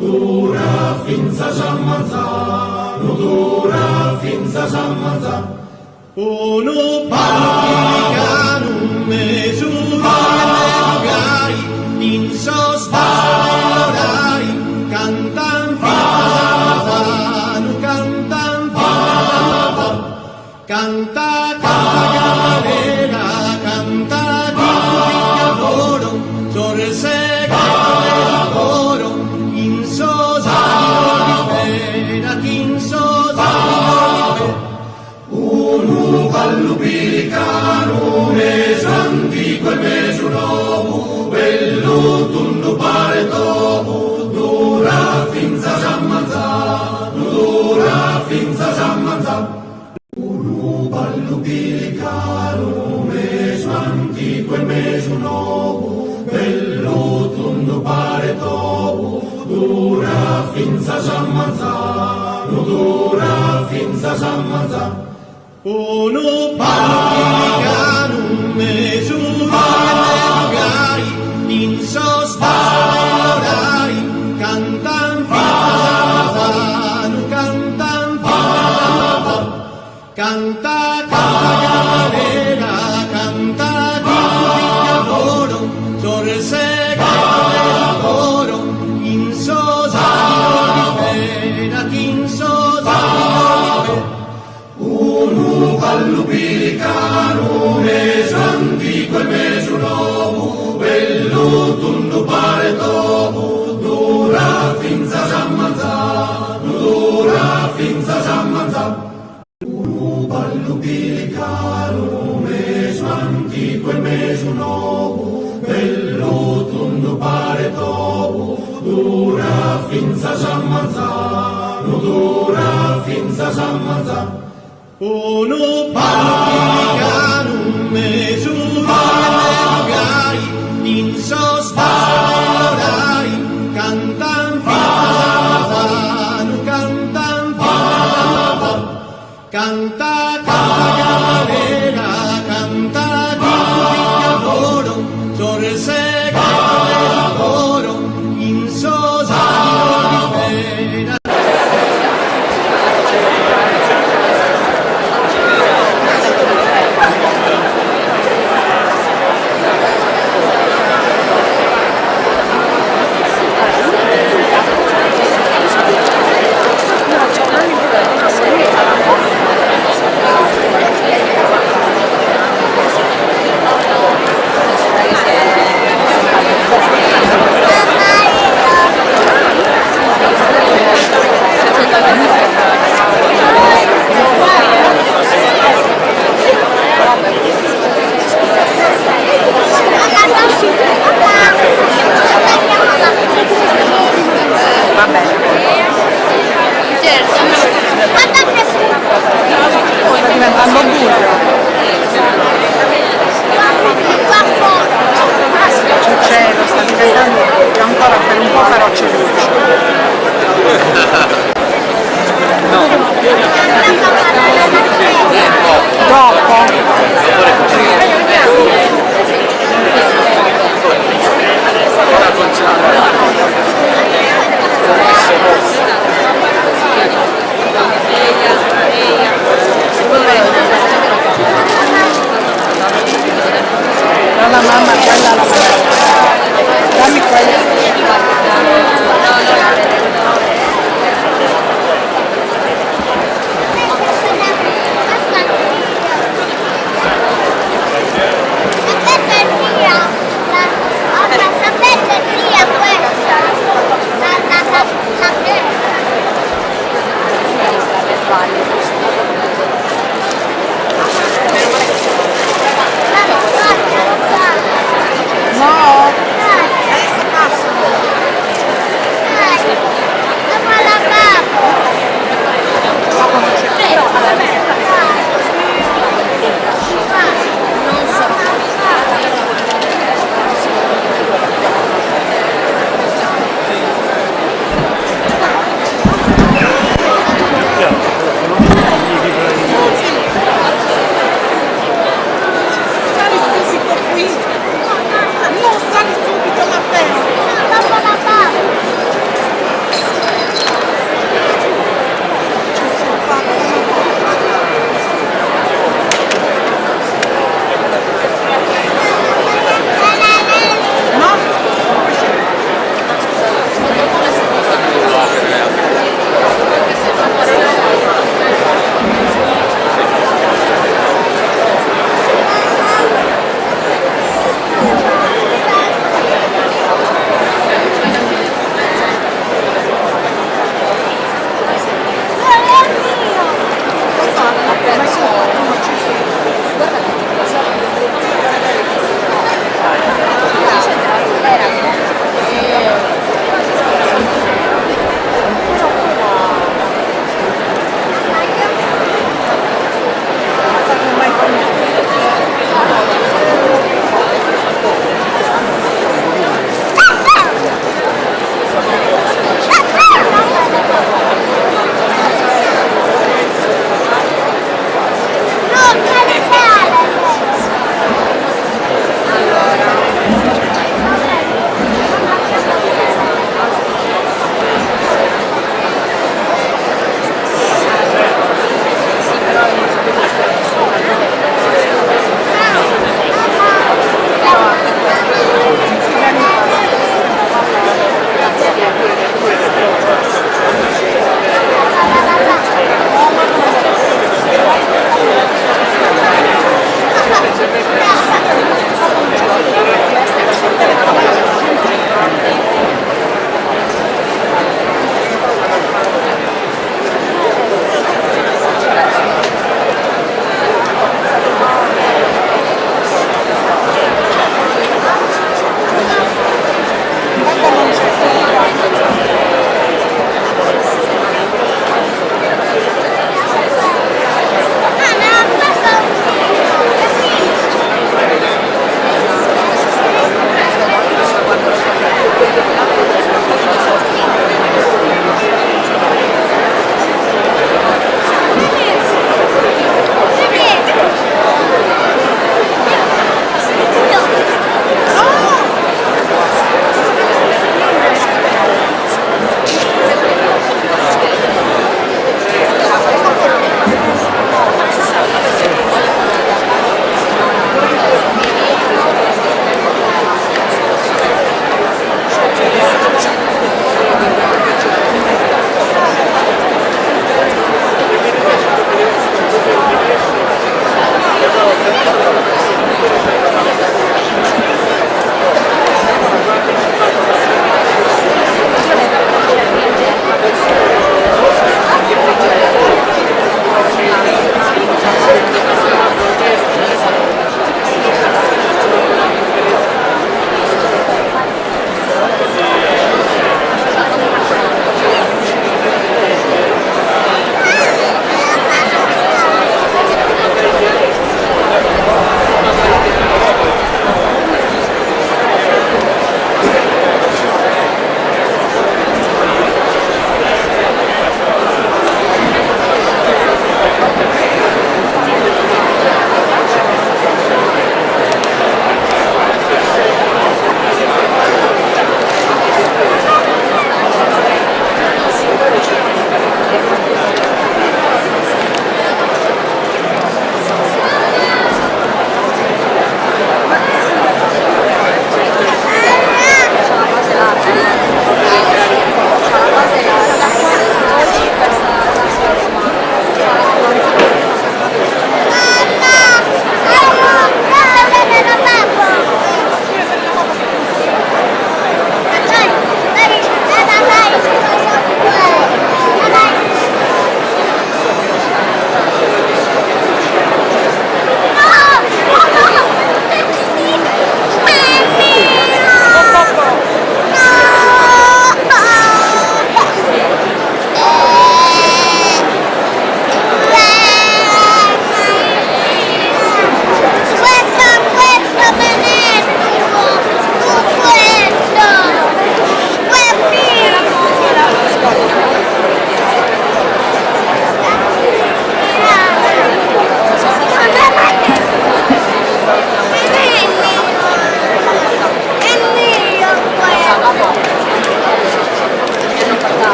dura fins a Sant Marçà, no dura fins a Sant Marçà. Uno parla només un gari, dins els barari, cantant fano, cantant fano, canta cavalera, canta di lavoro, sorsega lavoro, in sosari spera, in sosari spera. Unu ballo piricano, més antico e més nuovo, bello tondo pare topo, dura fins a Sant Marçà, no dura fins a Sant Marçà. Unu ballo piricano, més antico e més nuovo, bello tondo pare topo, dura fins a Sant Marçà, no dura fins a Sant Marçà. Uno parla només un gari, dins els barari, cantant fano, cantant fano, canta cavalera, canta di lavoro, sorsega lavoro, in sosari spera, in sosari spera. Unu ballo piricano, més antico e més nuovo, bello tondo pare topo, dura fins a Sant Marçà, no dura fins a Sant Marçà. Unu ballo piricano, més antico e més nuovo, bello tondo pare topo, dura fins a Sant Marçà, no dura fins a Sant Marçà. Uno parla només un gari, dins els barari, cantant fano, cantant fano, canta cavalera, canta di lavoro, sorsega lavoro, in sosari spera.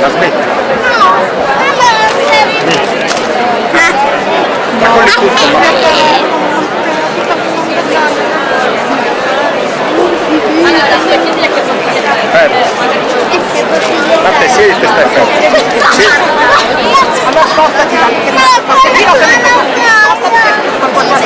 La smetti? Vabbè, sì, te stai fermo. Sì. Allora spostati, perché non spostati,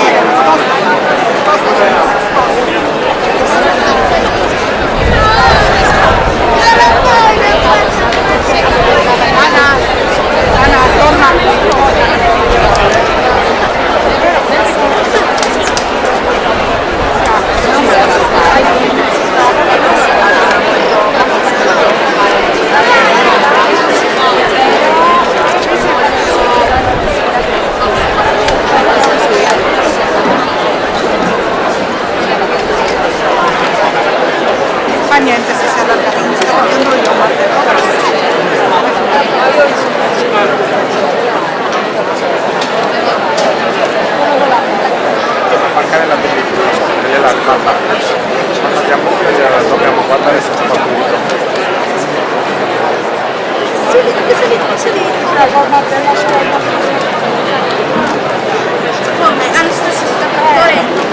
fa niente se si è allargato, mi sto facendo io, Mancare la pellicola, gliela arrivata. Dobbiamo guardare se c'è qualcuno. Come? Hanno stesso stappatore?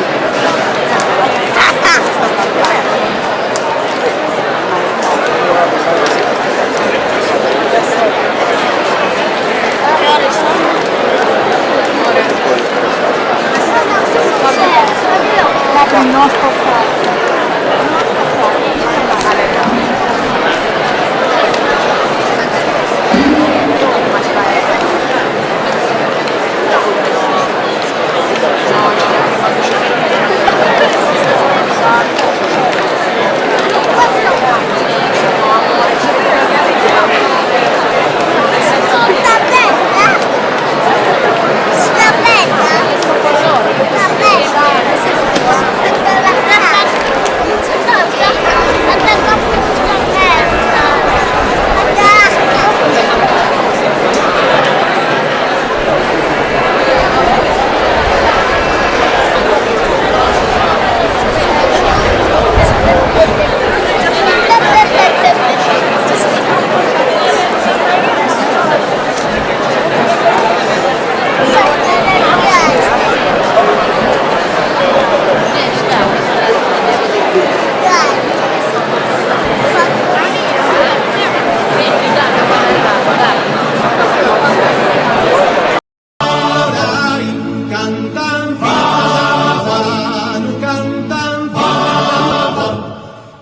non spostare.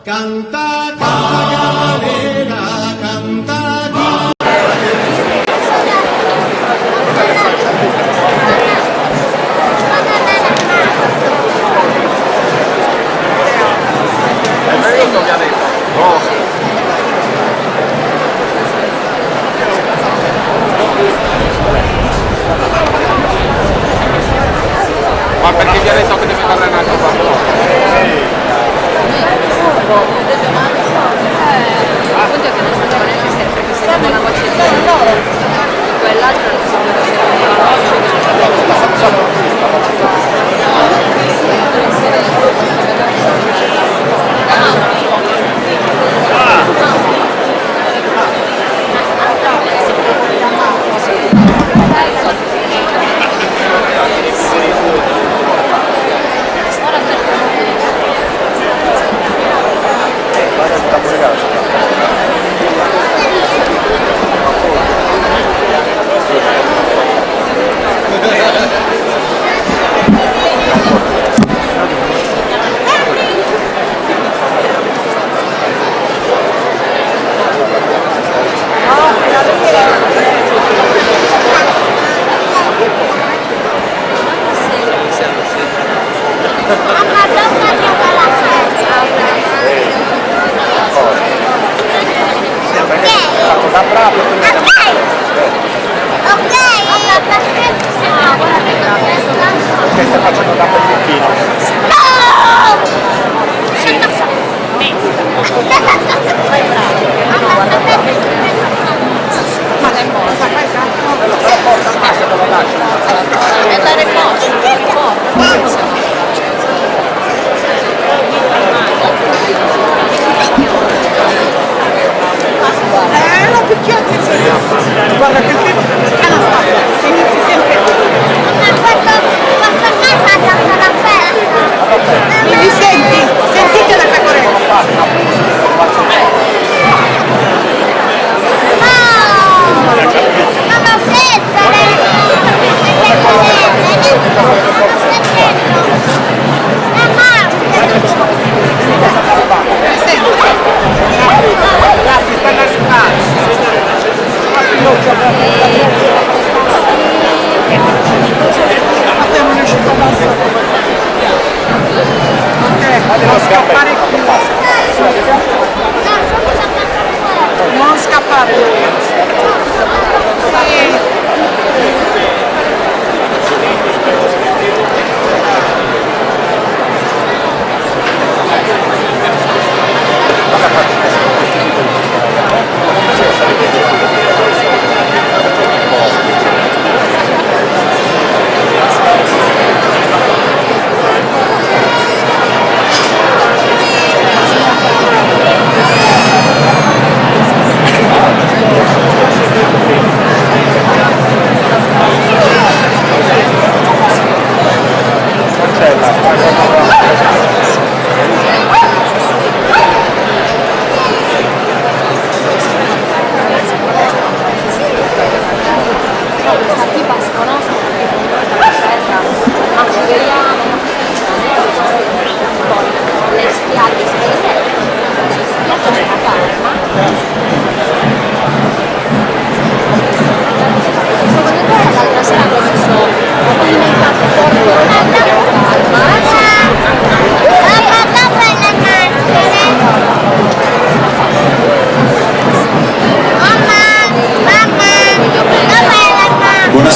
Canta, canta, galera, canta. È venuto, mi ha detto. No. Ma perché mi ha detto che deve fare una cosa? Quell'altro non si Sta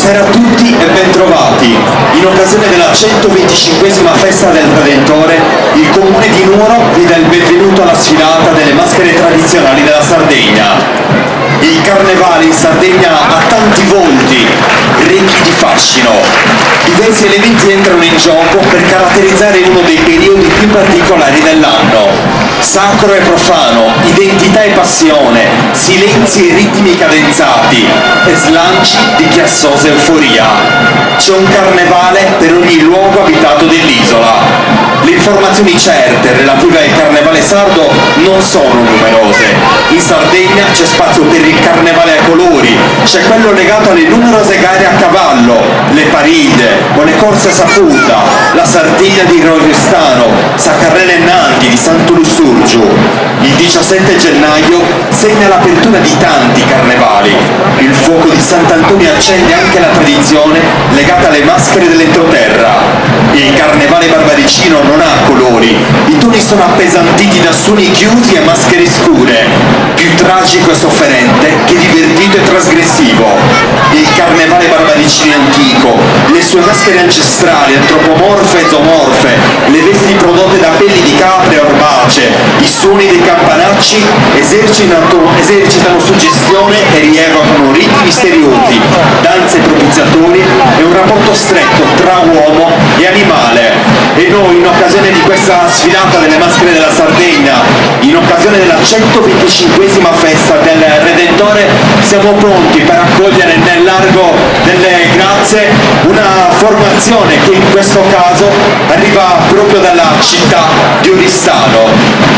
Buonasera a tutti e bentrovati. In occasione della 125esima festa del Redentore, il comune di Nuoro vi dà il benvenuto alla sfilata delle maschere tradizionali della Sardegna. Il carnevale in Sardegna ha tanti volti, ricchi di fascino. Diversi elementi entrano in gioco per caratterizzare uno dei periodi più particolari dell'anno. Sacro e profano, identità e passione, silenzi e ritmi cadenzati e slanci di chiassosa euforia. C'è un carnevale per ogni luogo abitato dell'isola. Le informazioni certe relative al carnevale sardo non sono numerose. In Sardegna c'è spazio per il carnevale a colori, c'è quello legato alle numerose gare a cavallo, le paride o le corse a saputa, la Sartiglia di Roristano, Saccarella e Nandi di Santo Lussurgiu. Il 17 gennaio segna l'apertura di tanti carnevali. Il fuoco di Sant'Antonio accende anche la tradizione legata alle maschere dell'entroterra. Il carnevale barbaricino non ha colori, i toni sono appesantiti da suoni chiusi e maschere scure, più tragico e sofferente che divertito e trasgressivo. Il carnevale barbaricino è antico, le sue maschere ancestrali, antropomorfe e zoomorfe, le vesti prodotte da pelli di capre e orbace, i suoni dei campanacci esercitano suggestione e rievocano riti misteriosi, danze propiziatori e un rapporto stretto tra uomo e animale. E noi, in occasione di questa sfilata delle maschere della Sardegna, in occasione della 125esima festa del Redentore, siamo pronti per accogliere nel largo delle grazie una formazione che in questo caso arriva proprio dalla città di Oristano.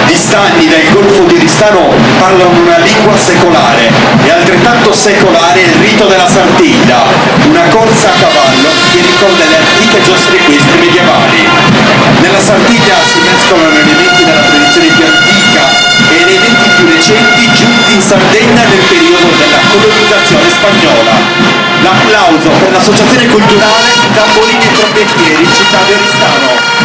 Gli stagni del Golfo di Oristano parlano una lingua secolare e altrettanto secolare è il rito della Sartiglia, una corsa a cavallo che ricorda le antiche giostre equestri medievali. Nella Sartiglia si mescolano elementi della tradizione più antica e elementi più recenti giunti in Sardegna nel periodo della colonizzazione spagnola. L'applauso per l'associazione culturale Tambolini e Trombettieri, città di Oristano.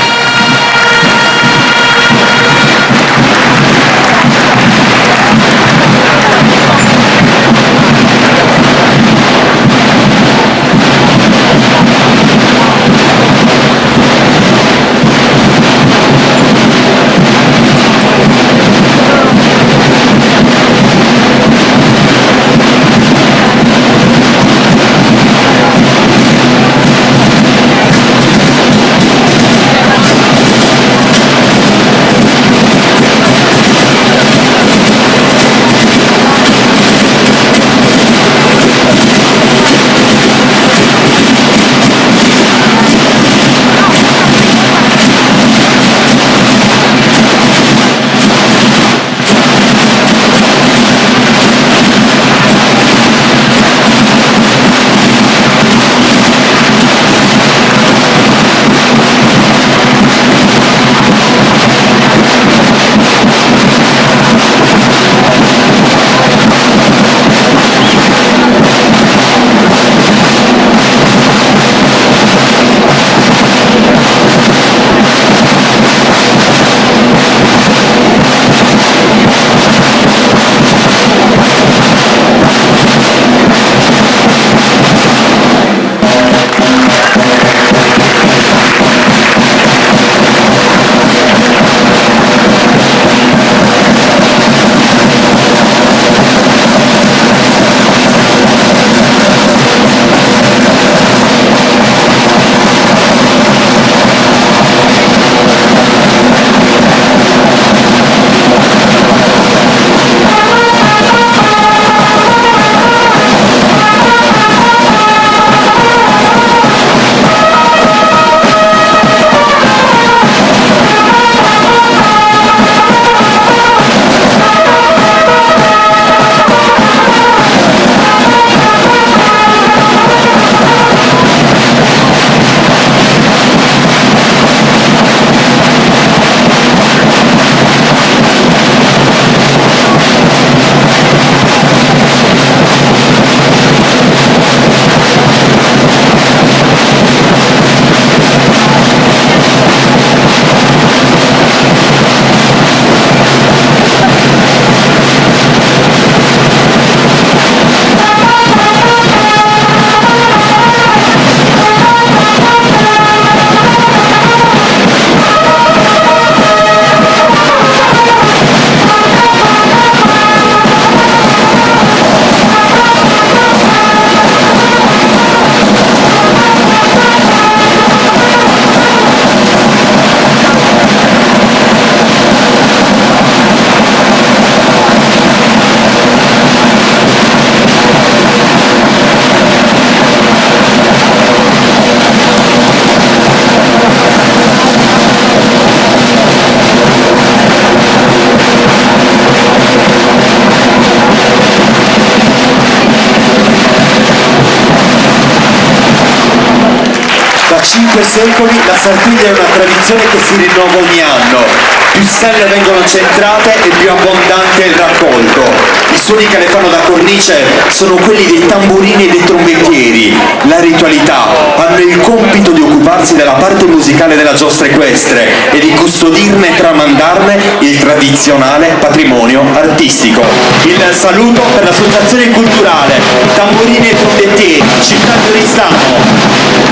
5 secoli la Sardegna è una tradizione che si rinnova ogni anno. Più stelle vengono centrate e più abbondante è il raccolto. I suoni che le fanno da cornice sono quelli dei tamburini e dei trombettieri. La ritualità hanno il compito di occuparsi della parte musicale della giostra equestre e di custodirne e tramandarne il tradizionale patrimonio artistico. Il saluto per l'associazione culturale Tamburini e Trombettieri, Città di Oristano.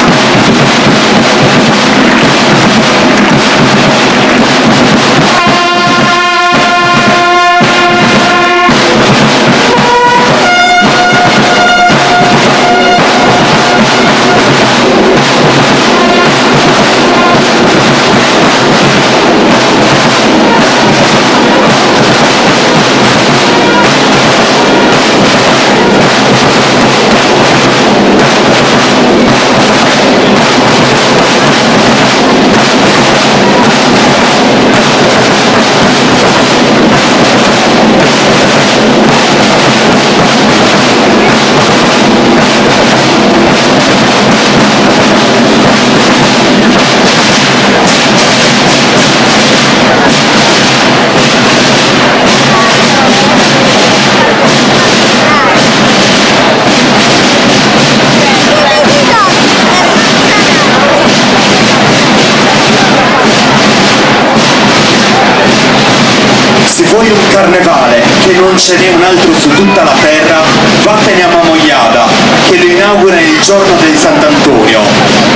Se vuoi un carnevale che non ce n'è un altro su tutta la terra, vattene a Mamoiada, che lo inaugura il giorno del Sant'Antonio.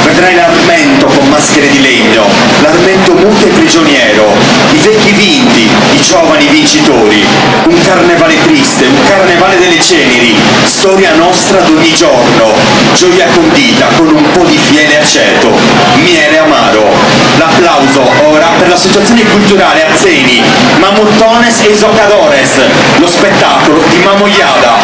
Vedrai l'Armento con maschere di legno, l'Armento muto e prigioniero, i vecchi vinti, i giovani vincitori. Un carnevale triste, un carnevale delle ceneri, storia nostra d'ogni giorno, gioia condita con un po' di fiele aceto, miele amaro. L'applauso ora per l'associazione culturale Azzeni, Mamutones e Isocadores, lo spettacolo di Mamoiada.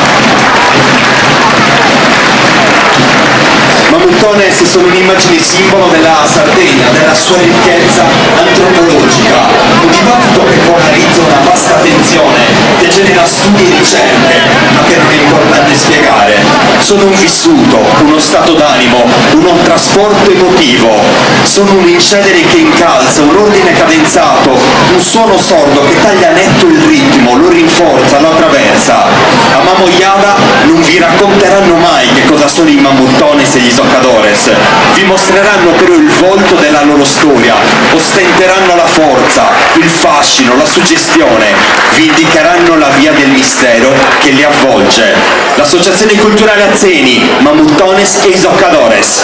Mamutones sono un'immagine simbolo della Sardegna, della sua ricchezza antropologica, un dibattito che polarizza una vasta attenzione, che genera studi e ricerche, ma che non è importante spiegare. Sono un vissuto, uno stato d'animo, uno trasporto emotivo, sono un incedere che incalza, un ordine cadenzato, un suono sordo che taglia netto il ritmo, lo rinforza, lo attraversa. A Mamoiada non vi racconteranno mai che cosa sono i Mamutones e gli Isocadores, vi mostreranno però il volto della loro storia, ostenteranno la forza, il fascino, la suggestione, vi indicheranno la via del mistero che li avvolge. L'associazione culturale Azzeni, Mamutones e Isocadores.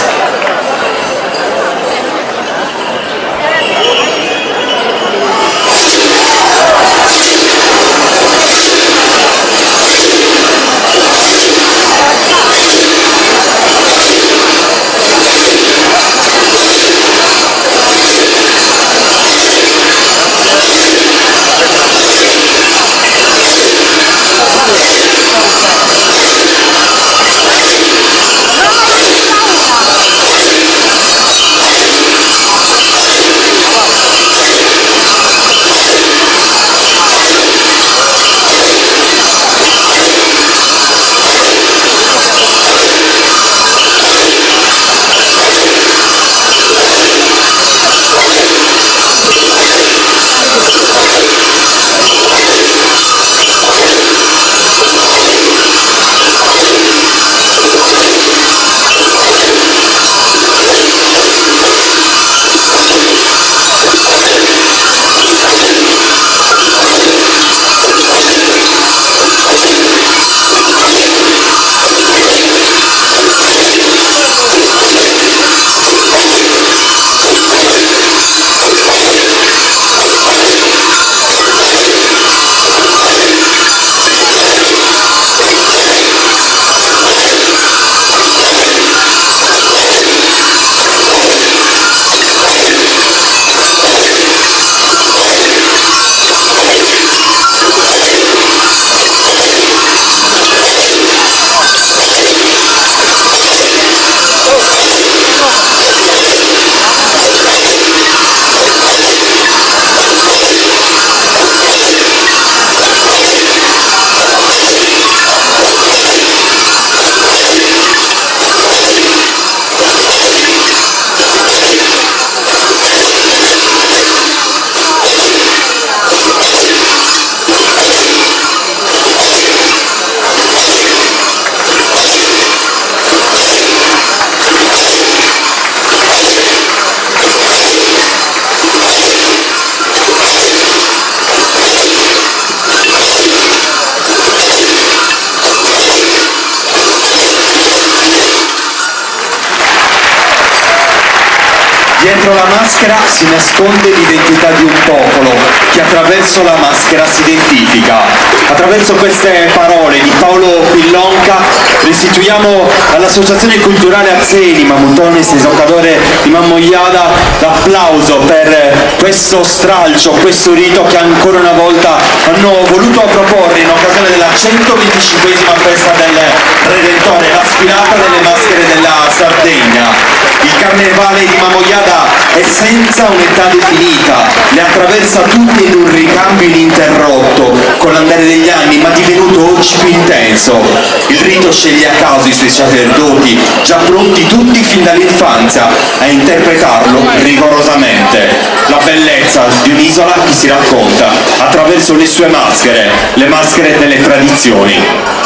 Dietro la maschera si nasconde l'identità di un popolo che attraverso la maschera si identifica. Attraverso queste parole di Paolo Quillonca restituiamo all'Associazione Culturale Azzeni Mamutones Esoccadore di Mamogliada l'applauso per questo stralcio, questo rito che ancora una volta hanno voluto proporre in occasione della 125esima festa del Redentore, la sfilata delle maschere della Sardegna. Il carnevale di Mamogliada è senza un'età definita, le attraversa tutte in un ricambio ininterrotto con l'andare degli anni, ma divenuto oggi più intenso. Il rito sceglie a caso i suoi sacerdoti, già pronti tutti fin dall'infanzia a interpretarlo rigorosamente. La bellezza di un'isola che si racconta attraverso le sue maschere, le maschere delle tradizioni.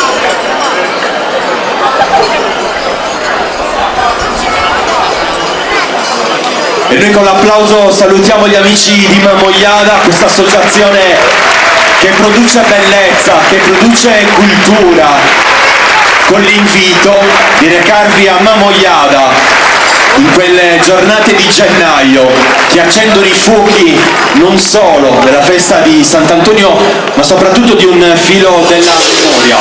E noi con l'applauso salutiamo gli amici di Mamogliada, questa associazione che produce bellezza, che produce cultura, con l'invito di recarvi a Mamogliada in quelle giornate di gennaio che accendono i fuochi non solo della festa di Sant'Antonio, ma soprattutto di un filo della memoria.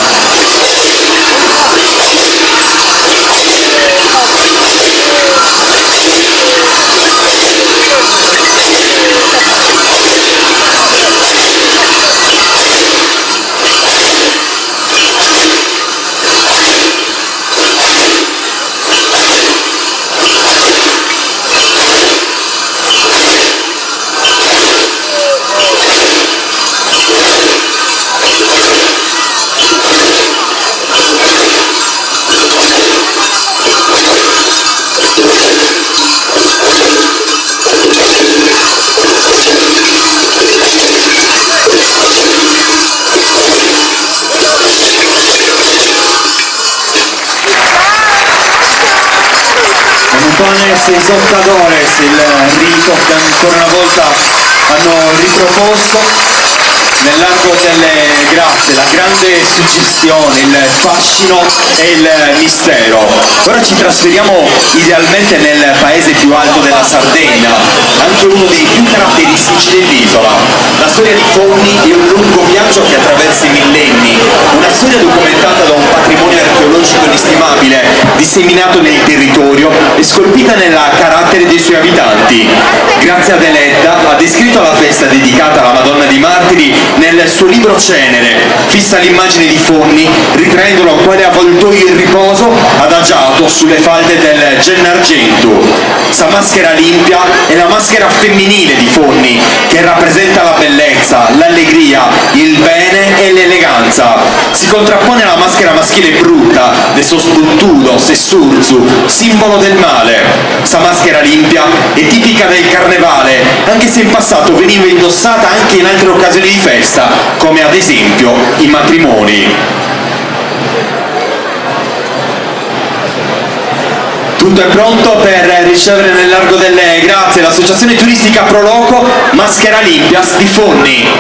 Mamutones Esoccadores, il rito che ancora una volta hanno riproposto nell'arco delle grazie, la grande suggestione, il fascino e il mistero. Ora ci trasferiamo idealmente nel paese più alto della Sardegna, anche uno dei più caratteristici dell'isola. La storia di Fonni è un lungo viaggio che attraversa i millenni, una storia documentata da un patrimonio archeologico inestimabile, disseminato nel territorio e scolpita nel carattere dei suoi abitanti. Grazia Deledda ha descritto la festa dedicata alla Madonna dei Martiri nel suo libro Cenere, fissa l'immagine di Fonni ritraendolo quale avvoltoio in riposo adagiato sulle falde del Gennargentu. Sa maschera limpia è la maschera femminile di Fonni che rappresenta la bellezza, l'allegria, il bene e l'eleganza. Si contrappone alla maschera maschile brutta, de sosbuttudo, sessurzu, simbolo del male. Sa maschera limpia è tipica del carnevale, anche se in passato veniva indossata anche in altre occasioni di festa, come ad esempio i matrimoni. Tutto è pronto per ricevere nel largo delle grazie l'associazione turistica Proloco Maschera Limpias di Fonni.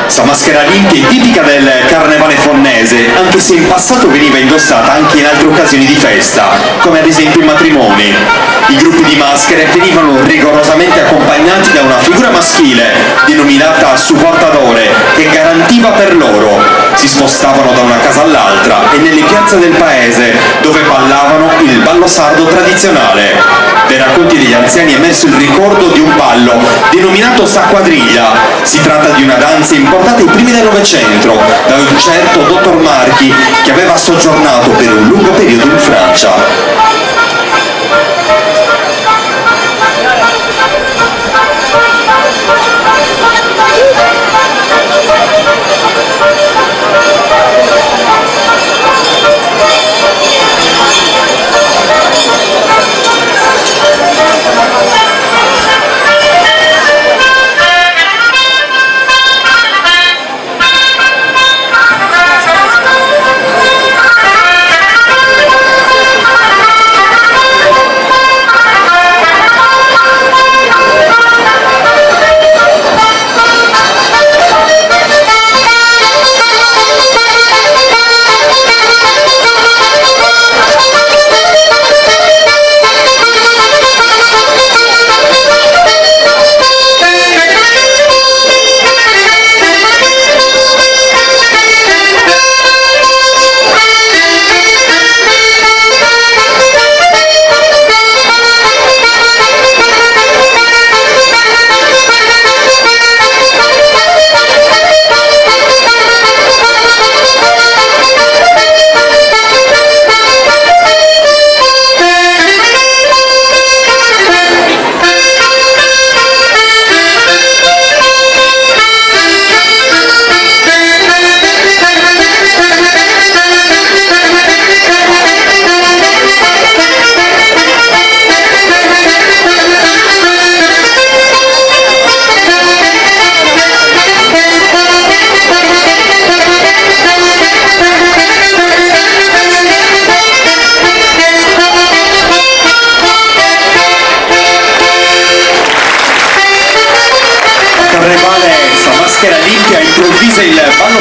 Questa maschera limpia è tipica del carnevale fonnese, anche se in passato veniva indossata anche in altre occasioni di festa, come ad esempio i matrimoni. I gruppi di maschere venivano rigorosamente accompagnati da una figura maschile, denominata supportatore, che garantiva per loro. Si spostavano da una casa all'altra e nelle piazze del paese, dove ballavano il ballo sardo tradizionale. Dai racconti degli anziani è emerso il ricordo di un ballo denominato Sacquadriglia. Si tratta di una danza importata ai primi del Novecento da un certo dottor Marchi che aveva soggiornato per un lungo periodo in Francia.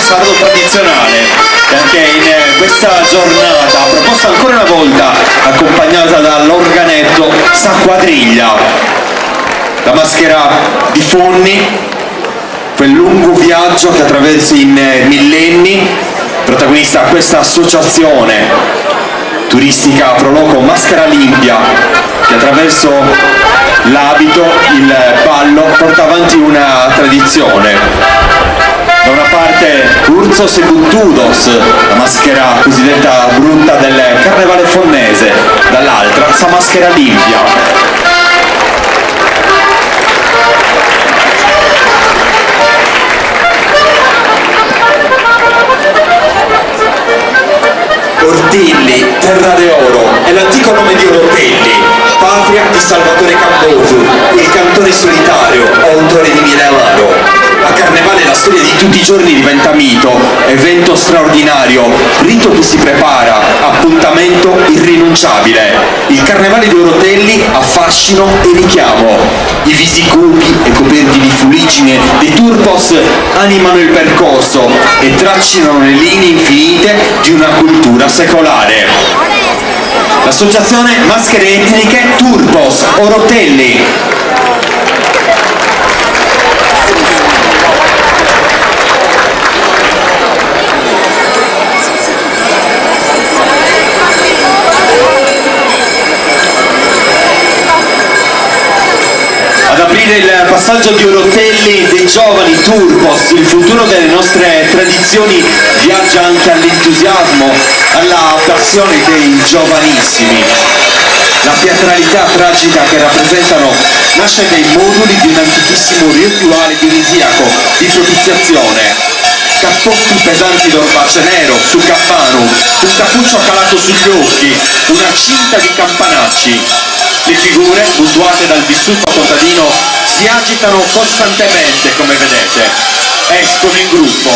sardo tradizionale, e anche in questa giornata proposta ancora una volta accompagnata dall'organetto Sa Quadriglia, la maschera di Fonni, quel lungo viaggio che attraversa in millenni, protagonista questa associazione turistica Proloco Maschera Limpia, che attraverso l'abito, il ballo, porta avanti una tradizione. Da una parte Urzos e Buttudos, la maschera cosiddetta brutta del carnevale fonnese, dall'altra Sa Maschera Limpia. Ortilli, Terra de Oro, è l'antico nome di Orotelli, patria di Salvatore Cambosu, il cantore solitario, autore di Miramaro. A Carnevale la storia di tutti i giorni diventa mito, evento straordinario, rito che si prepara, appuntamento irrinunciabile. Il Carnevale di Orotelli ha fascino e richiamo. I visi cupi e coperti di fuliggine dei turpos animano il percorso e tracciano le linee infinite di una cultura secolare. L'associazione Maschere Etniche Turpos Orotelli. Ad aprire il passaggio di Orotelli dei giovani Turpos, il futuro delle nostre tradizioni viaggia anche all'entusiasmo, alla passione dei giovanissimi. La teatralità tragica che rappresentano nasce dai moduli di un antichissimo rituale dionisiaco di propiziazione. Cappotti pesanti d'orbace nero su campano, un cappuccio calato sugli occhi, una cinta di campanacci. Le figure, mutuate dal vissuto contadino, si agitano costantemente, come vedete. Escono in gruppo.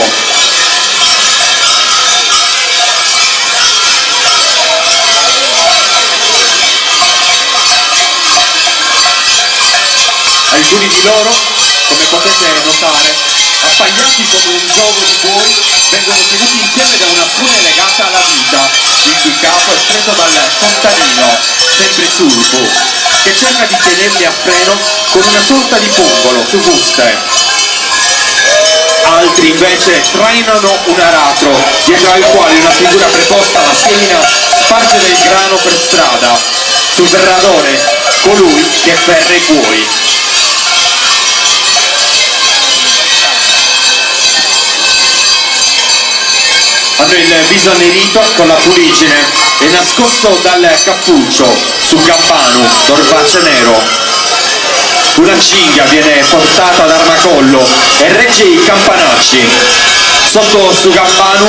Alcuni di loro, come potete notare, appagliati come un gioco di buoi, vengono tenuti insieme da una fune legata alla vita, il cui capo è stretto dal contadino, sempre surbo, che cerca di tenerli a freno con una sorta di pungolo su buste. Altri invece trainano un aratro, dietro al quale una figura preposta alla semina sparge del grano per strada. Sul ferradore, colui che ferra i buoi. Hanno il viso annerito con la fuliggine e nascosto dal cappuccio su campano d'orbace nero. Una cinghia viene portata ad armacollo e regge i campanacci. Sotto su campano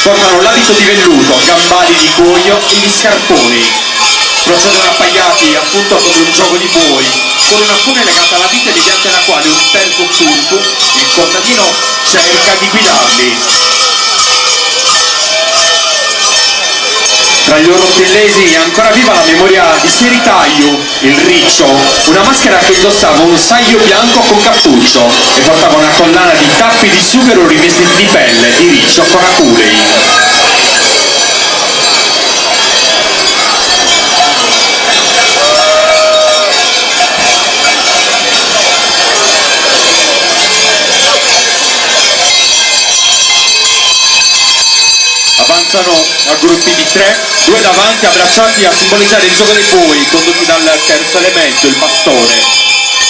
portano l'abito di velluto, gambali di cuoio e gli scarponi. Procedono appagliati appunto come un gioco di buoi, con una fune legata alla vite mediante la quale un terzo turco, il contadino, cerca di guidarli. Tra gli orotellesi è ancora viva la memoria di Seritaio, il riccio, una maschera che indossava un saio bianco con cappuccio e portava una collana di tappi di sughero rivestiti di pelle di riccio con aculei. Avanzano a gruppi di 3, 2 davanti abbracciati a simboleggiare il gioco dei buoi, condotti dal terzo elemento, il pastore.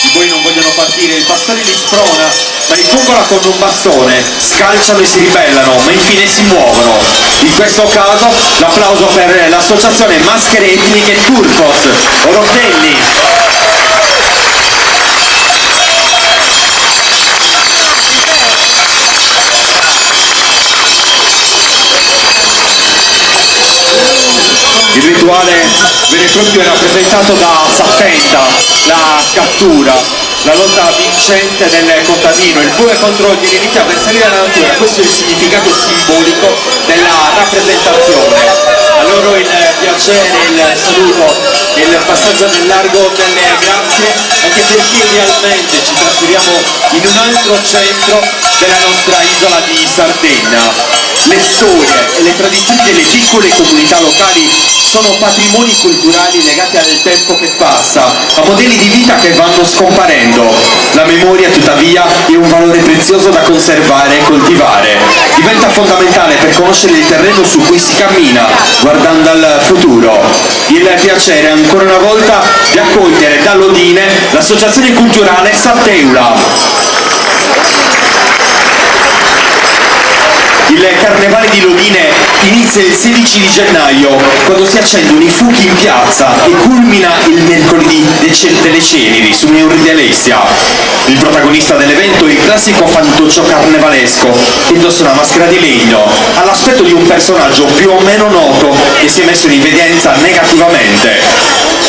I buoi non vogliono partire, il pastore li sprona, ma li pungola con un bastone, scalciano e si ribellano, ma infine si muovono. In questo caso l'applauso per l'associazione Maschere Etniche Turpos Orotelli. Il rituale vero e proprio è rappresentato da Saffenta, la cattura, la lotta vincente del contadino, il pure contro gli nemici avversari della natura. Questo è il significato simbolico della rappresentazione. A loro il piacere, il saluto il passaggio nel largo delle grazie, anche perché realmente ci trasferiamo in un altro centro della nostra isola di Sardegna. Le storie e le tradizioni delle piccole comunità locali sono patrimoni culturali legati al tempo che passa, a modelli di vita che vanno scomparendo. La memoria, tuttavia, è un valore prezioso da conservare e coltivare. Diventa fondamentale per conoscere il terreno su cui si cammina, guardando al futuro. Il piacere ancora una volta di accogliere da Lodine l'associazione culturale Sarteula. Il Carnevale di Lodine inizia il 16 di gennaio, quando si accendono i fuochi in piazza e culmina il mercoledì delle ceneri su Neuri di Alessia. Il protagonista dell'evento è il classico fantoccio carnevalesco che indossa una maschera di legno, all'aspetto di un personaggio più o meno noto che si è messo in evidenza negativamente.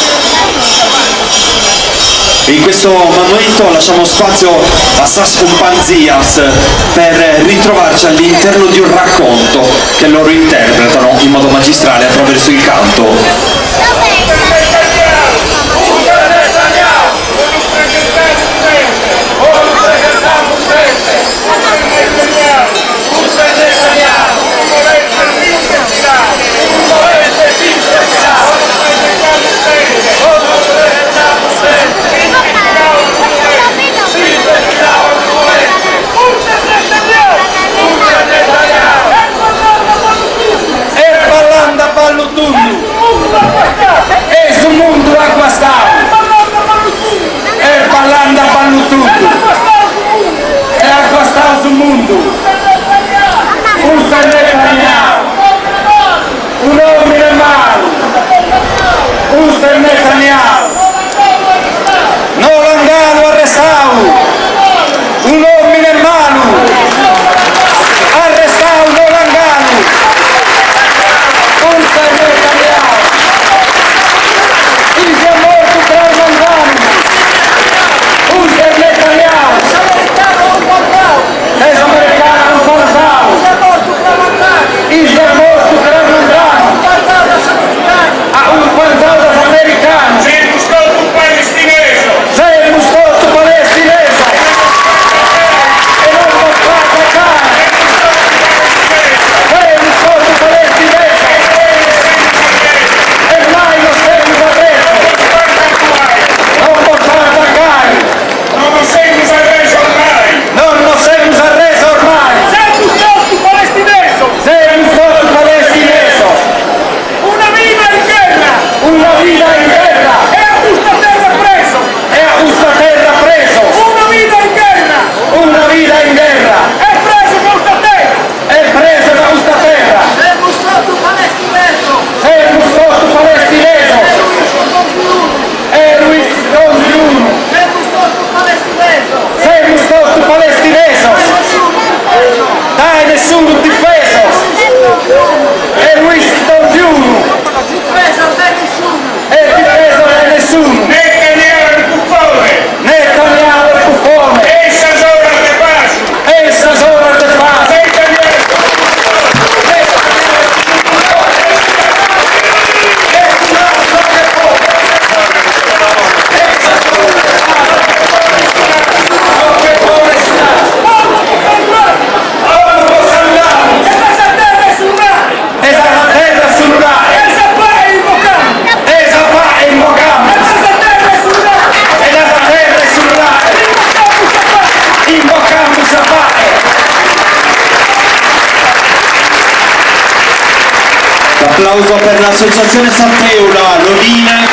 E in questo momento lasciamo spazio a Sas Companzias per ritrovarci all'interno di un racconto che loro interpretano in modo magistrale attraverso il canto. Applauso per l'associazione Sarteula. Lodine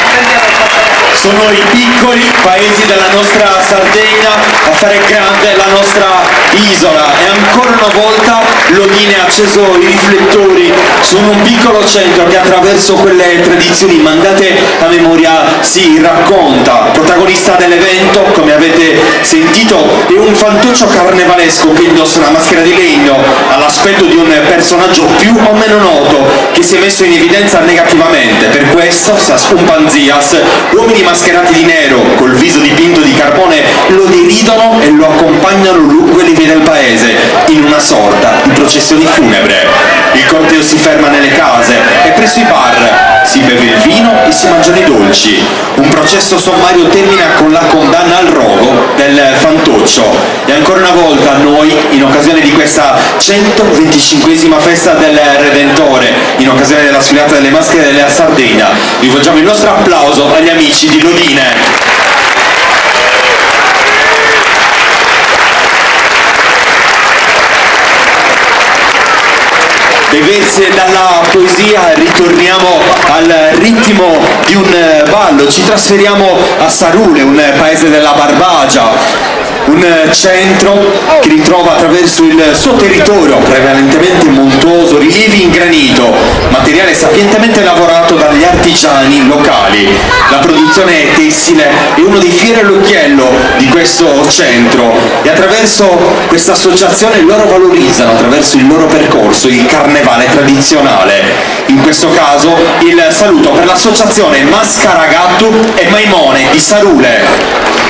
sono i piccoli paesi della nostra Sardegna a fare grande la nostra isola, e ancora una volta Lodine ha acceso i riflettori su un piccolo centro che attraverso quelle tradizioni mandate a memoria si racconta. Protagonista dell'evento, come avete sentito, è un fantoccio carnevalesco che indossa una maschera di legno all'aspetto di un personaggio più o meno noto che si è messo in evidenza negativamente. Per questo Sas Companzias, uomini mascherati di nero col viso dipinto di carbone, lo deridono e lo accompagnano lungo le vie del paese in una sorta di processione funebre. Il corteo si ferma nelle case e presso i bar si beve il vino vino e si mangiano i dolci. Un processo sommario termina con la condanna al rogo del fantoccio. E ancora una volta noi, in occasione di questa 125esima festa del Redentore, in occasione della sfilata delle maschere della Sardegna, rivolgiamo il nostro applauso agli amici di Lodine. Dai versi e dalla poesia ritorniamo al ritmo di un ballo, ci trasferiamo a Sarule, un paese della Barbagia, un centro che ritrova attraverso il suo territorio prevalentemente montuoso rilievi in granito, materiale sapientemente lavorato dagli artigiani locali. La produzione tessile è uno dei fieri all'occhiello di questo centro e attraverso questa associazione loro valorizzano, attraverso il loro percorso, il carnevale tradizionale. In questo caso il saluto per l'associazione Mascaragattu e Maimone di Sarule.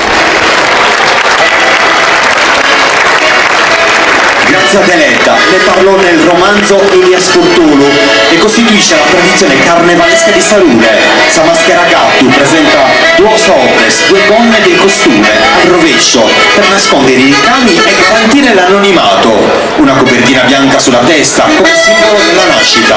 Grazia Deletta ne parlò nel romanzo Elias Fortulu e costituisce la tradizione carnevalesca di Sarule. Sa Mascaragattu presenta duos opres, due gonne del costume al rovescio per nascondere i ricami e garantire l'anonimato, una copertina bianca sulla testa come simbolo della nascita.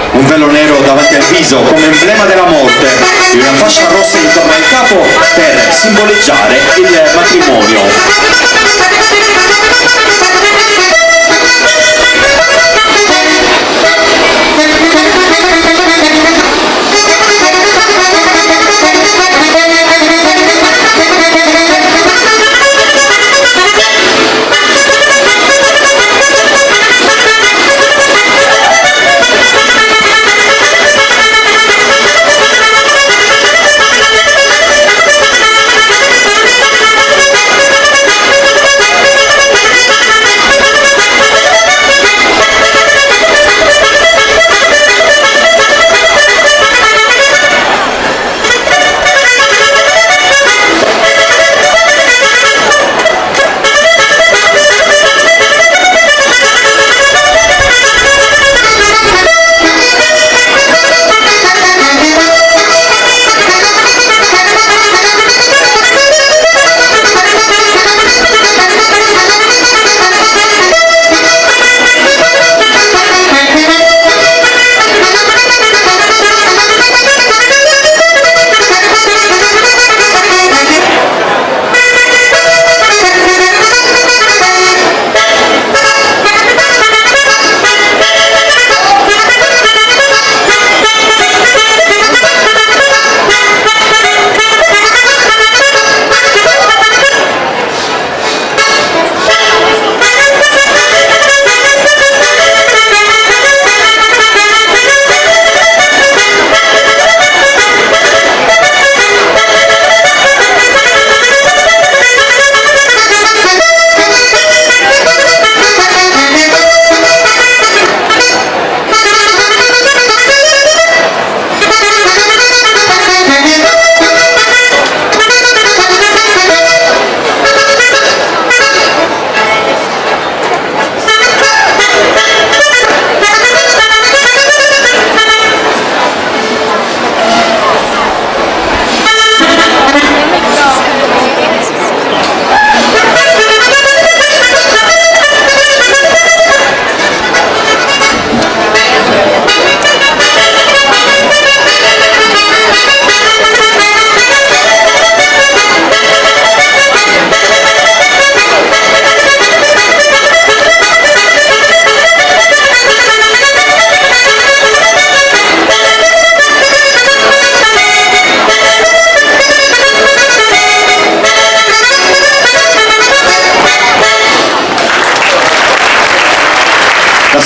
Un velo nero davanti al viso come emblema della morte e una fascia rossa intorno al capo per simboleggiare il matrimonio.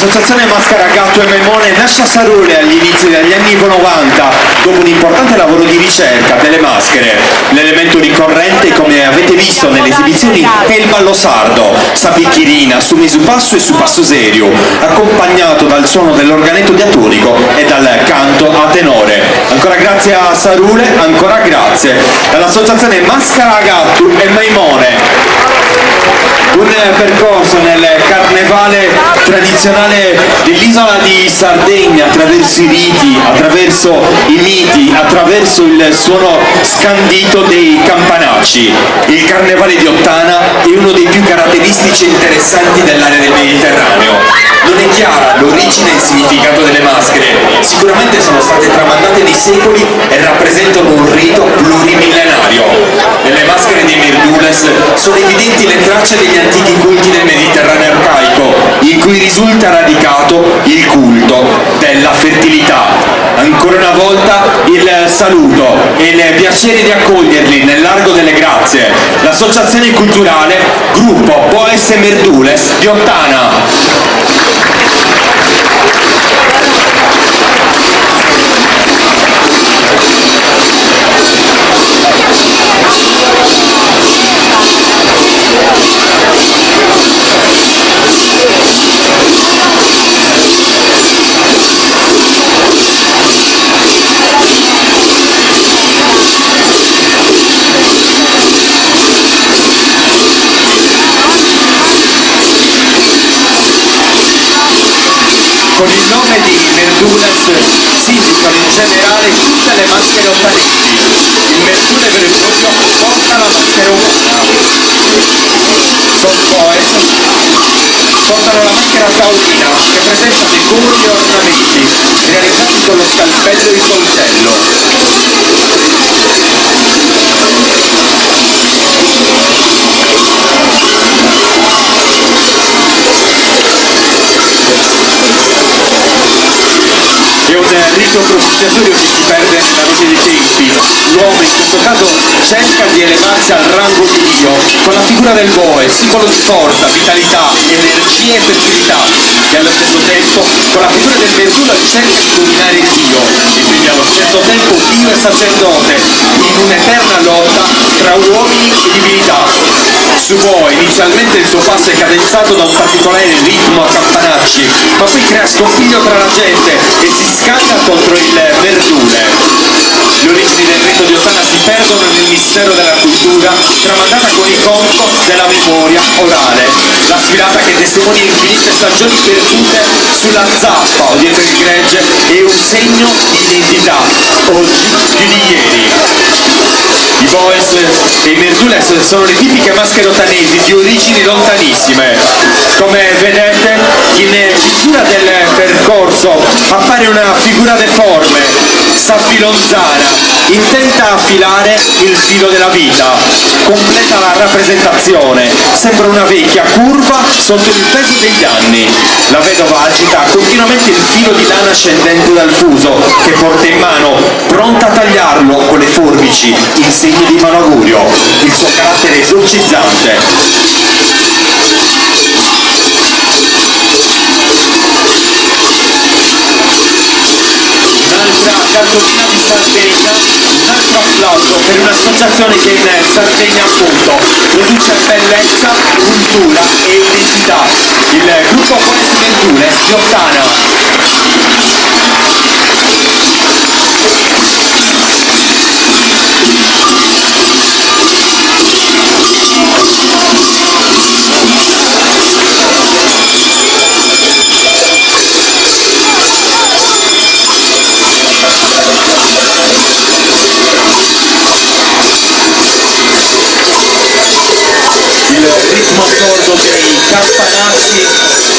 L'associazione Mascaragattu e Maimone nasce a Sarule agli inizi degli anni 90 dopo un importante lavoro di ricerca delle maschere. L'elemento ricorrente, come avete visto nelle esibizioni, è il ballo sardo, sa picchirina su mesupasso e su passo serio, accompagnato dal suono dell'organetto diatonico e dal canto a tenore. Ancora grazie a Sarule, ancora grazie all'associazione Mascaragattu e Maimone. un percorso nel carnevale tradizionale dell'isola di Sardegna, attraverso i riti, attraverso i miti, attraverso il suono scandito dei campanacci. Il carnevale di Ottana è uno dei più caratteristici e interessanti dell'area del Mediterraneo. Non è chiara l'origine e il significato delle maschere, sicuramente sono state tramandate nei secoli e rappresentano un rito plurimillenario. Nelle maschere dei Mirdules sono evidenti le tracce degli antichi culti del Mediterraneo arcaico, in cui risulta radicato il culto della fertilità. Ancora una volta il saluto e il piacere di accoglierli nel Largo delle Grazie, l'associazione culturale Gruppo Boes e Mirdules di Ottana. Con il nome di Mirdules si indicano in generale tutte le maschere ottanesi. Il Merdule vero e proprio porta la maschera umana. Son Boes portano la maschera taurina che presenta decori e ornamenti realizzati con lo scalpello e il coltello. È un rito propiziatorio che si perde nella luce dei tempi. L'uomo in questo caso cerca di elevarsi al rango di Dio con la figura del Boe, simbolo di forza, vitalità, energia e fertilità, e allo stesso tempo con la figura del Merdule cerca di dominare Dio e quindi allo stesso tempo Dio e sacerdote in un'eterna lotta tra uomini e divinità. Su Boe inizialmente il suo passo è cadenzato da un particolare ritmo a campanacci, ma poi crea scompiglio tra la gente e si scaglia contro il Merdule. Le origini del rito di Ottana si perdono nel mistero della cultura tramandata con i conto della memoria orale. La sfilata che testimonia infinite stagioni perdute sulla zappa o dietro il gregge è un segno di identità, oggi più di ieri. I Boes e i Mirdules sono le tipiche maschere ottanesi di origini lontanissime. Come vedete, in chiusura del percorso appare una figura deforme, saffilonzana, intenta a affilare il filo della vita. Completa la rappresentazione, sembra una vecchia curva sotto il peso degli anni. La vedova agita continuamente il filo di lana scendente dal fuso, che porta in mano, pronta a tagliarlo con le forbici, in segno di malaugurio. Il suo carattere esorcizzante. Un'altra cartolina di Sardegna, un altro applauso per un'associazione che in Sardegna appunto produce bellezza, cultura e identità. Il gruppo Boes Mirdules di Ottana. Il ritmo sordo dei campanacci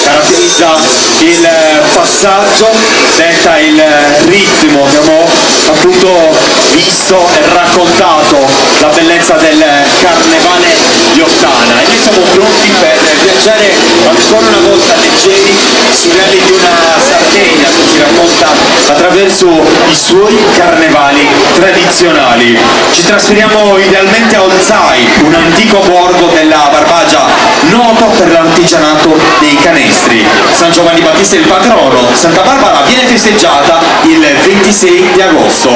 caratterizza il passaggio, detta il ritmo. Abbiamo appunto visto e raccontato la bellezza del carnevale di Ottana e noi siamo pronti per viaggiare ancora una volta leggeri sui reali di una Sardegna che ci racconta attraverso i suoi carnevali tradizionali. Ci trasferiamo idealmente a Olzai, un antico borgo della Barbagia noto per l'artigianato dei canestri. San Giovanni Battista è il patrono, Santa Barbara viene festeggiata il 26 di agosto.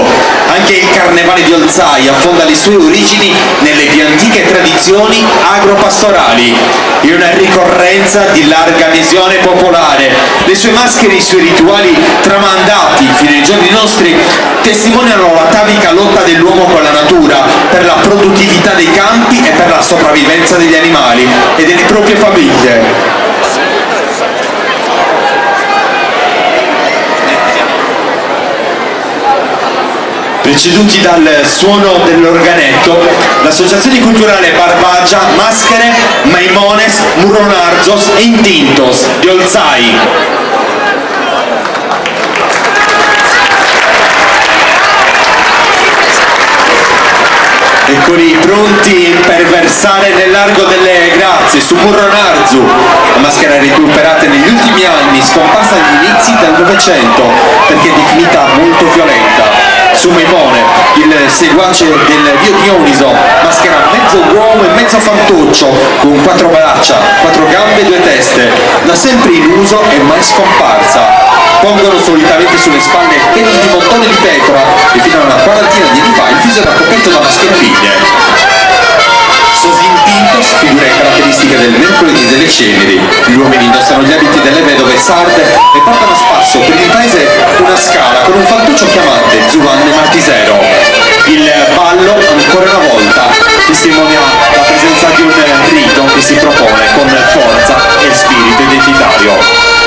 Anche il Carnevale di Olzai affonda le sue origini nelle più antiche tradizioni agropastorali, in una ricorrenza di larga adesione popolare. Le sue maschere e i suoi rituali tramandati fino ai giorni nostri testimoniano l'atavica lotta dell'uomo con la natura per la produttività dei campi e per la sopravvivenza degli animali e delle proprie famiglie. Preceduti dal suono dell'organetto, l'associazione culturale Barbagia, Maschere, Maimones, Muronarzos e Intintos di Olzai. Eccoli pronti per versare nel largo delle grazie su Muronarzu, la maschera recuperata negli ultimi anni, scomparsa agli inizi del Novecento perché definita molto violenta. Su Maimone, il seguace del dio Dioniso, maschera mezzo uomo e mezzo fantoccio, con 4 braccia, 4 gambe e 2 teste, da sempre in uso e mai scomparsa. Pongono solitamente sulle spalle peli di montone di pecora e fino a una quarantina di anni fa il viso era coperto da mascherpiglie. Sosintintos, figure caratteristiche del mercoledì delle ceneri. Gli uomini indossano gli abiti delle vedove sarde e portano a spasso per il paese una scala con un fantoccio chiamante Zuvanne Martisero. Il ballo, ancora una volta, testimonia la presenza di un rito che si propone con forza e spirito identitario.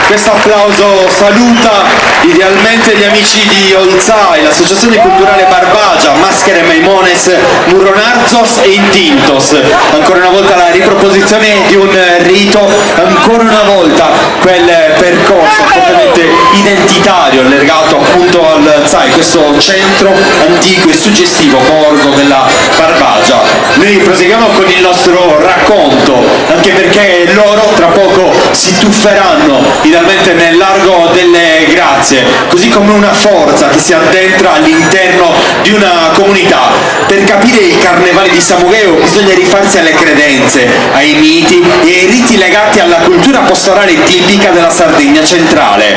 Questo applauso saluta idealmente gli amici di Olzai, l'associazione culturale Barbagia, Maschere, Maimones, Muronarzos e Intintos. Ancora una volta la riproposizione di un rito, ancora una volta quel percorso fortemente identitario legato appunto al Olzai, questo centro antico e suggestivo borgo della Barbagia. Noi proseguiamo con il nostro racconto, anche perché loro tra poco si tufferanno idealmente nel largo delle grazie, così come una forza che si addentra all'interno di una comunità. Per capire il Carnevale di Samugheo bisogna rifarsi alle credenze, ai miti e ai riti legati alla cultura pastorale tipica della Sardegna centrale.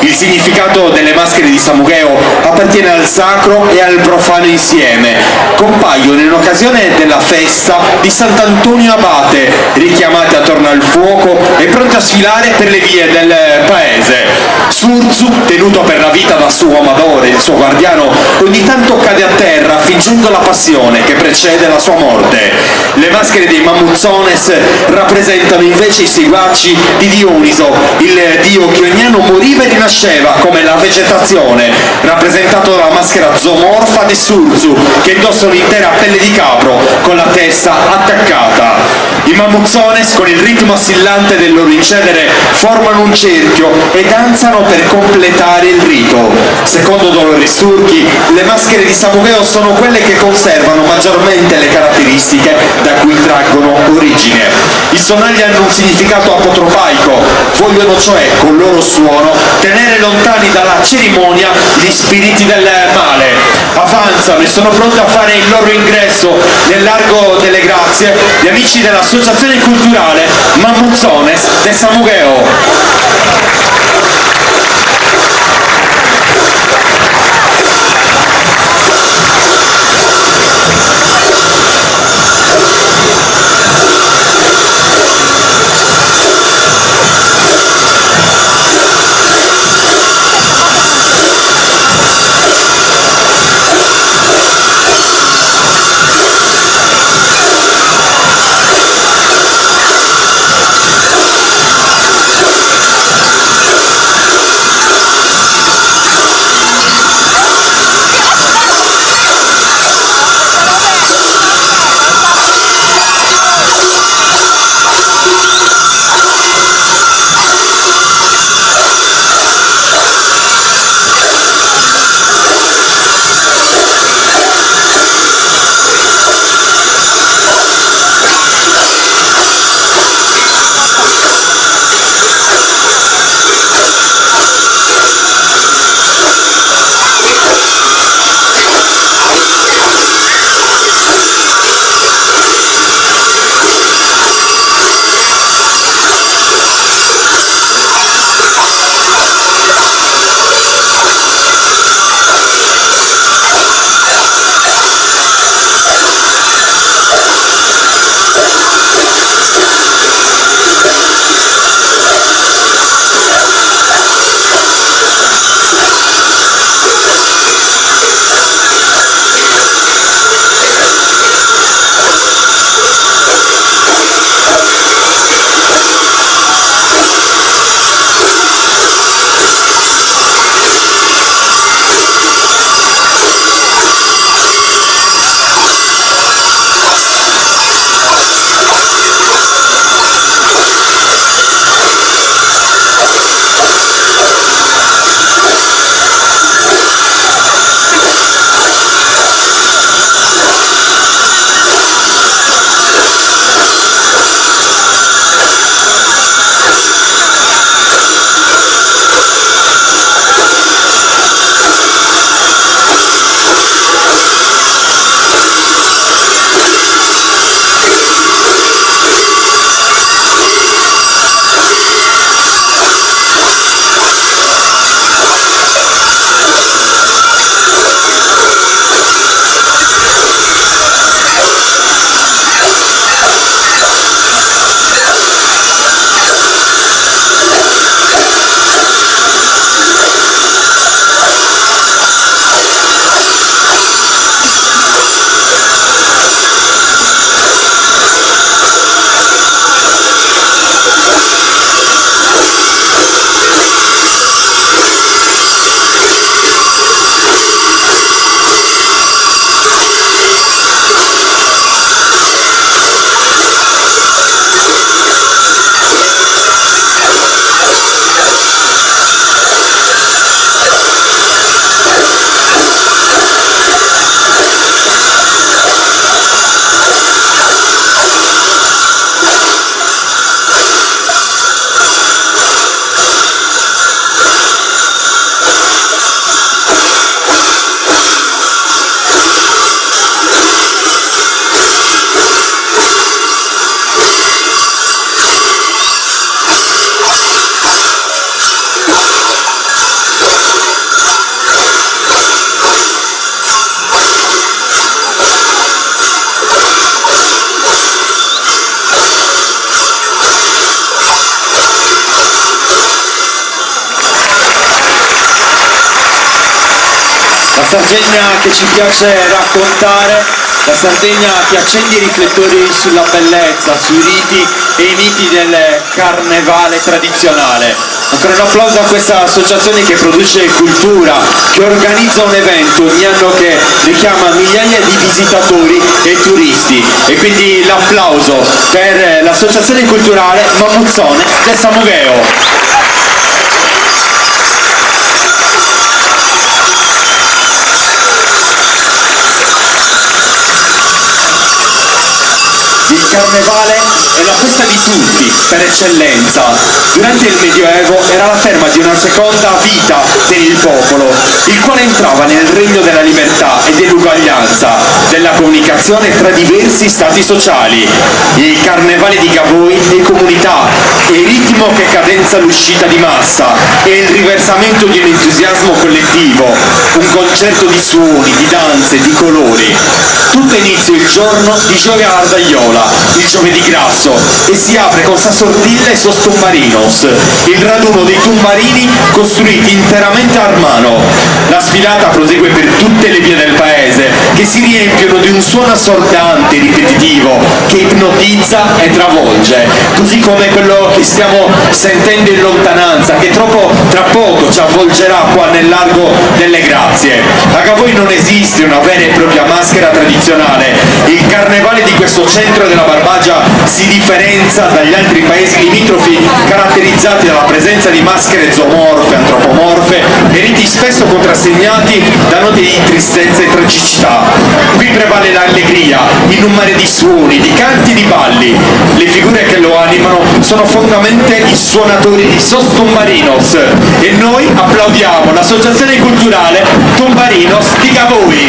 Il significato delle maschere di Samugheo appartiene al sacro e al profano insieme. Compaiono in occasione della festa di Sant'Antonio Abate, richiamati attorno al fuoco e pronti a sfilare per le vie del paese. Surzu, tenuto per la vita da suo amadore, il suo guardiano, ogni tanto cade a terra fingendo la passione che precede la sua morte. Le maschere dei Mamuzzones rappresentano invece i seguaci di Dioniso, il dio che ogni anno moriva e rinasceva, come la vegetazione, rappresentato dalla maschera zoomorfa di Surzu, che indossa un'intera pelle di capro con la testa attaccata. I Mamuzzones, con il ritmo assillante del loro incedere, formano un cerchio e danzano per completare il rito. Secondo Dolores Turchi, le maschere di Samugheo sono quelle che conservano maggiormente le caratteristiche da cui traggono origine. I sonagli hanno un significato apotropaico, vogliono cioè col loro suono tenere lontani dalla cerimonia gli spiriti del male. Avanzano e sono pronti a fare il loro ingresso nel Largo delle Grazie gli amici dell'associazione culturale Mamuzzones de Samugheo. Sardegna che ci piace raccontare, la Sardegna che accende i riflettori sulla bellezza, sui riti e i miti del carnevale tradizionale. Ancora un applauso a questa associazione che produce cultura, che organizza un evento ogni anno che richiama migliaia di visitatori e turisti, e quindi l'applauso per l'associazione culturale Mamuzzone del Samugheo. Il carnevale è la festa di tutti, per eccellenza. Durante il Medioevo era la ferma di una seconda vita per il popolo, il quale entrava nel regno della libertà e dell'uguaglianza, della comunicazione tra diversi stati sociali. Il carnevale di Gavoi è comunità, è il ritmo che cadenza l'uscita di massa, è il riversamento di un entusiasmo collettivo, un concerto di suoni, di danze, di colori. Tutto inizia il giorno di Gioia Ardaiola, il giovedì grasso, e si apre con Sassortilla e Sos Tumbarinos, il raduno dei tumbarini costruiti interamente a mano. La sfilata prosegue per tutte le vie del paese, che si riempiono di un suono assordante, ripetitivo, che ipnotizza e travolge, così come quello che stiamo sentendo in lontananza, che tra poco ci avvolgerà qua nel largo delle Grazie. A Gavoi non esiste una vera e propria maschera tradizionale. Il carnevale di questo centro della Barbagia si differenzia dagli altri paesi limitrofi, caratterizzati dalla presenza di maschere zoomorfe, antropomorfe e riti spesso contrassegnati da note di tristezza e tragicità. Qui prevale l'allegria in un mare di suoni, di canti e di balli. Le figure che lo animano sono fondamentalmente i suonatori di Sos Tumbarinos, e noi applaudiamo l'associazione culturale Tumbarinos di Gavoi.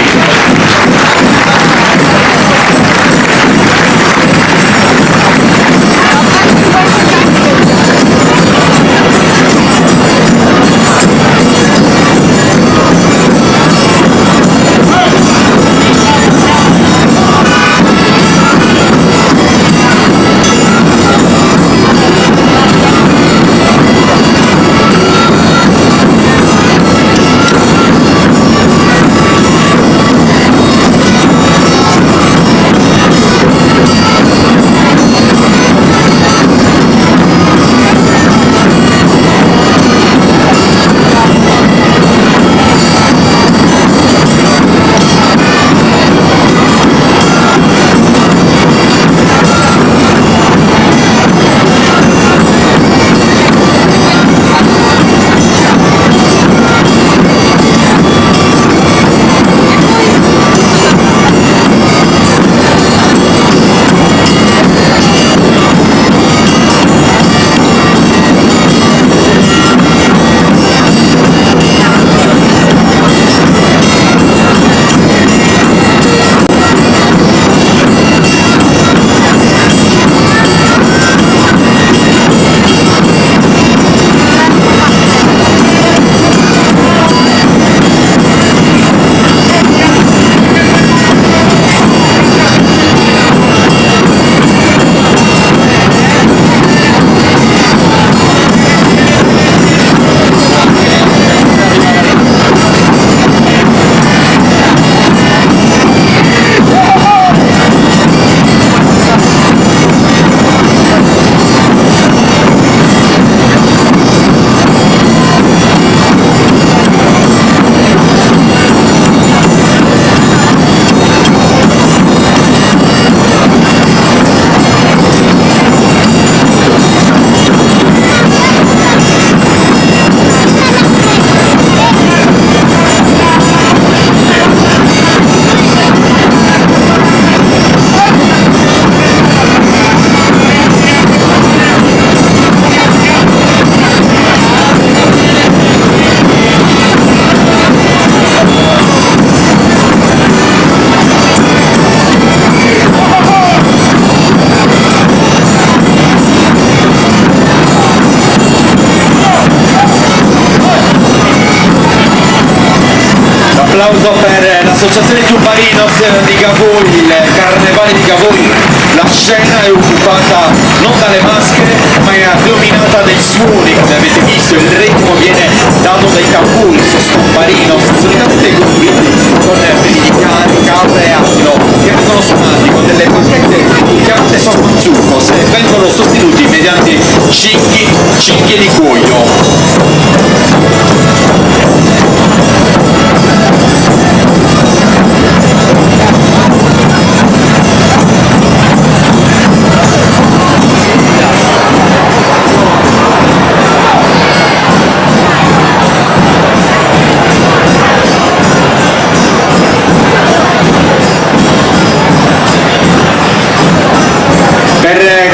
Applauso per l'associazione Tumbarinos di Gavoi, il carnevale di Gavoi La scena è occupata non dalle maschere, ma è dominata dai suoni, come avete visto. Il ritmo viene dato dai tamburi, sosparinos, solitamente costruiti con peli di cane, capre e asino, che vengono suonati con delle bacchette chiamate sospazzucos e vengono sostenuti mediante cinghie di cuoio.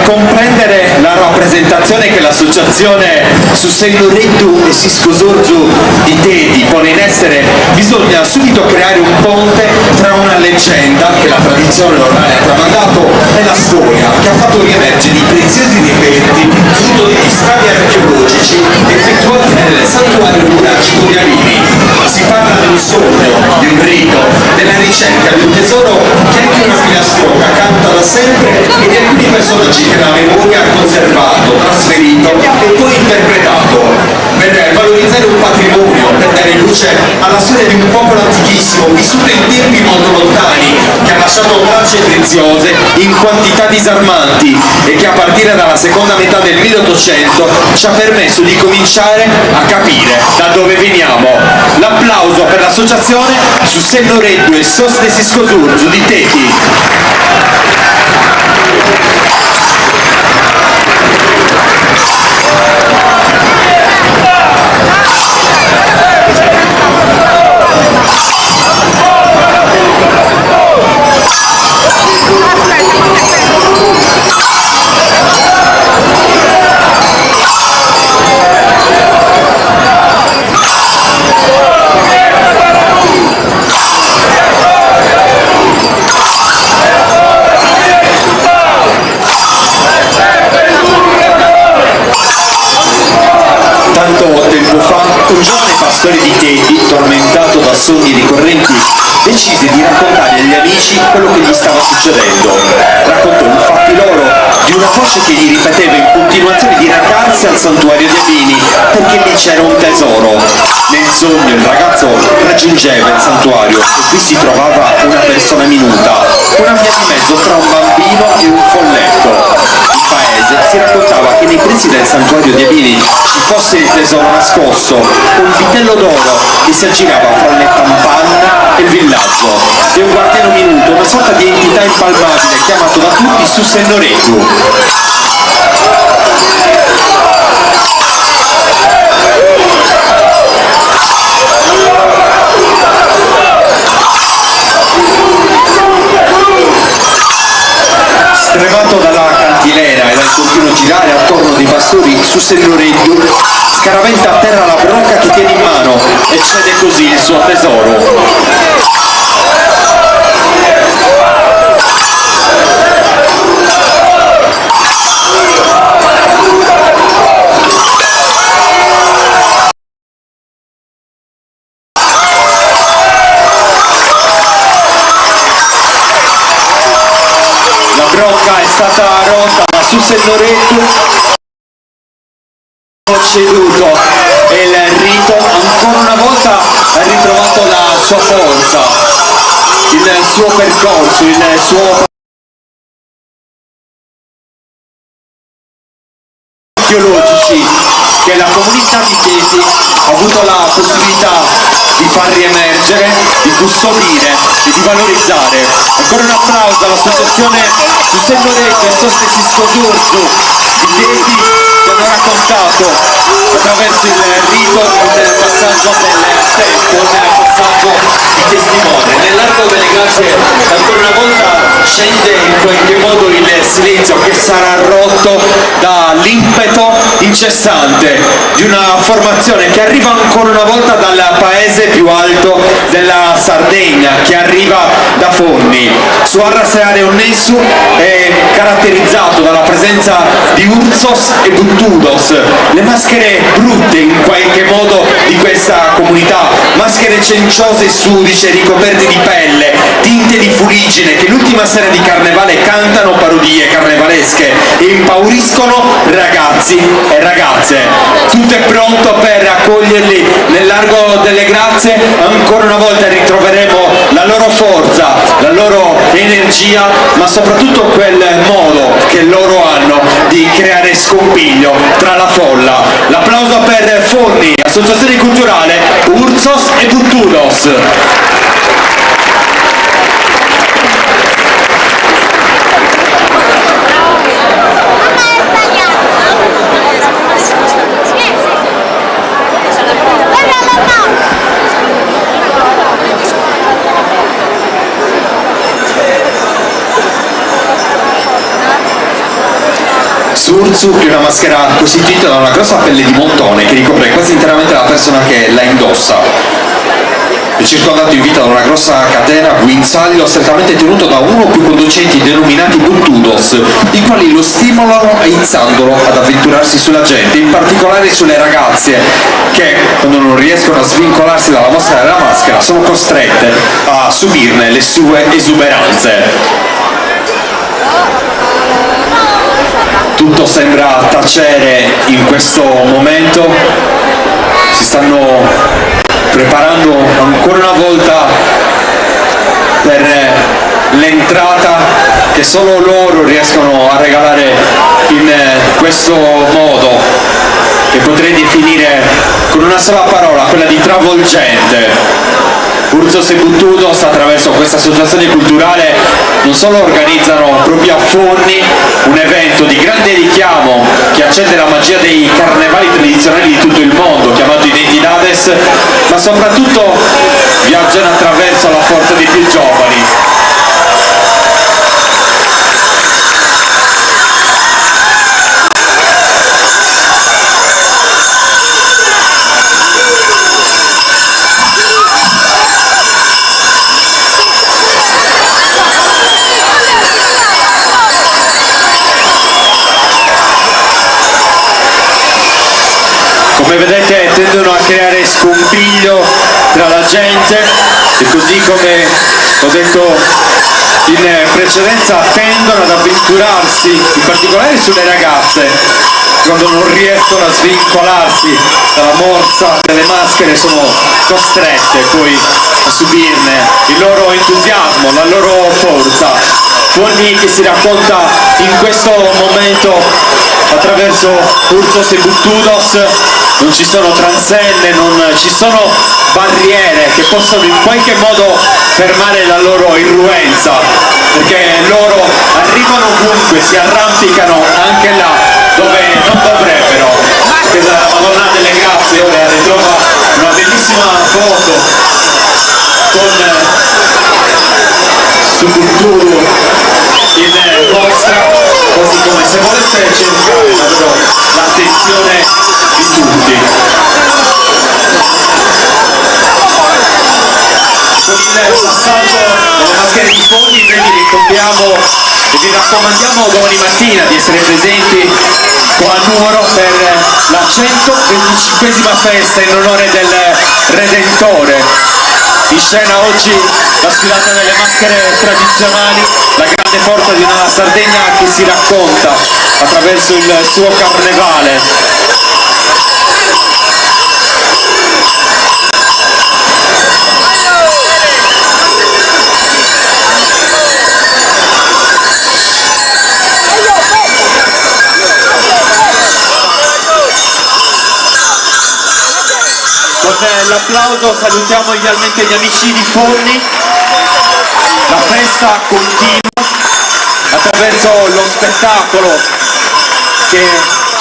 Comprendere la rappresentazione che l'associazione Susennoreddu e Siskosurzu di Teti pone in essere, bisogna subito creare un ponte tra una leggenda che la tradizione orale ha tramandato e la storia che ha fatto riemergere i preziosi reperti frutto degli scavi archeologici effettuati nel santuario nuragico di Alini. Si parla di un sogno, di un rito, della ricerca di un tesoro che anche una filastrocca canta da sempre e di alcuni personaggi che la memoria ha conservato, trasferito e poi interpretato per valorizzare un patrimonio, per dare luce alla storia di un popolo antichissimo vissuto in tempi molto lontani, che ha lasciato tracce preziose in quantità disarmanti e che a partire dalla seconda metà del 1800 ci ha permesso di cominciare a capire da dove veniamo. L'applauso per l'associazione Susennoreddu e Soste Siskosurzu di Teti. Un giovane pastore di Teti, tormentato da sogni ricorrenti, decise di raccontare agli amici quello che gli stava succedendo. Raccontò infatti loro di una voce che gli ripeteva in continuazione di recarsi al santuario di Alini perché lì c'era un tesoro. Nel sogno il ragazzo raggiungeva il santuario e qui si trovava una persona minuta, una via di mezzo tra un bambino e un folletto. In paese si raccontava che nei pressi del santuario di Alini ci fosse il tesoro nascosto, un vitello d'oro che si aggirava fra le capanne e il villaggio, e un guardiano minuto, una sorta di entità impalpabile chiamato da tutti Susennoreddu. Stremato dalla cantilena e dal continuo girare attorno dei pastori, Susennoreddu scaraventa a terra la brocca che tiene in mano e cede così il suo tesoro. La brocca è stata rotta da Susennoreddu, ceduto e il rito ancora una volta ha ritrovato la sua forza, il suo percorso, il suo archeologici che la comunità di Teti ha avuto la possibilità di far riemergere, di custodire e di valorizzare. Ancora un applauso all'associazione Susennoreddu e Soste Siskosurzu di Teti che hanno raccontato attraverso il rito del passaggio del tempo, del passaggio di testimone. Nell'arco delle grazie ancora una volta scende in qualche modo il silenzio che sarà rotto dall'impeto incessante di una formazione che arriva ancora una volta dal paese più alto della Sardegna, che arriva da Fonni. Su Arraseare Onnessu è caratterizzato dalla presenza di Urzos e Buttudos, le maschere brutte in qualche modo di questa comunità, maschere cenciose e sudice ricoperte di pelle, tinte di fuliggine che l'ultima sera sera di carnevale cantano parodie carnevalesche e impauriscono ragazzi e ragazze. Tutto è pronto per accoglierli nel Largo delle Grazie. Ancora una volta ritroveremo la loro forza, la loro energia, ma soprattutto quel modo che loro hanno di creare scompiglio tra la folla. L'applauso per Forni, associazione culturale Urzos e Buttudos. Surzu è una maschera costituita da una grossa pelle di montone che ricopre quasi interamente la persona che la indossa. È circondato in vita da una grossa catena a guinzaglio strettamente tenuto da uno o più conducenti denominati buttudos, i quali lo stimolano aizzandolo ad avventurarsi sulla gente, in particolare sulle ragazze che, quando non riescono a svincolarsi dalla mostra della maschera, sono costrette a subirne le sue esuberanze. Tutto sembra tacere in questo momento, si stanno preparando ancora una volta per l'entrata che solo loro riescono a regalare in questo modo, che potrei definire con una sola parola, quella di travolgente. Urzos e Buttudos, attraverso questa associazione culturale, non solo organizzano proprio a Forni un evento di grande richiamo che accende la magia dei carnevali tradizionali di tutto il mondo, chiamato Identidades, ma soprattutto viaggiano attraverso la forza dei più giovani. Come vedete tendono a creare scompiglio tra la gente e, così come ho detto in precedenza, tendono ad avventurarsi in particolare sulle ragazze quando non riescono a svincolarsi dalla morsa delle maschere, sono costrette poi a subirne il loro entusiasmo, la loro forza. Forni che si racconta in questo momento attraverso Urzos e Buttudos. Non ci sono transenne, non ci sono barriere che possono in qualche modo fermare la loro irruenza, perché loro arrivano ovunque, si arrampicano anche là dove non dovrebbero. Questa è la Madonna delle Grazie, ora ritrova una bellissima foto con Subulturu in mostra, quasi come se volesse cercare davvero l'attenzione di tutti. Con il passaggio delle maschere di Forni noi vi ricordiamo e vi raccomandiamo domani mattina di essere presenti qua a Nuoro per la 125esima festa in onore del Redentore. In scena oggi la sfilata delle maschere tradizionali, la grande forza di una Sardegna che si racconta attraverso il suo carnevale. Con l'applauso salutiamo idealmente gli amici di Forni. La festa continua attraverso lo spettacolo che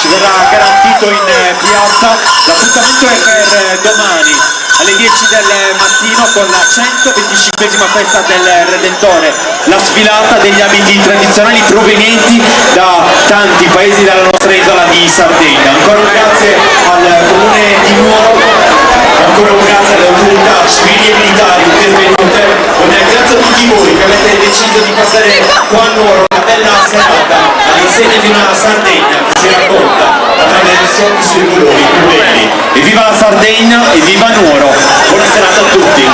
ci verrà garantito in piazza. L'appuntamento è per domani alle 10 del mattino con la 125esima festa del Redentore, la sfilata degli abiti tradizionali provenienti da tanti paesi della nostra isola di Sardegna. Ancora un grazie al Comune di Nuoro, ancora un grazie alle autorità civili e militari intervenute, un grazie a tutti voi che avete deciso di passare qua a Nuoro una bella serata all'insegna di una Sardegna che si racconta attraverso i suoi colori più belli. Evviva la Sardegna, evviva Nuoro, buona serata a tutti.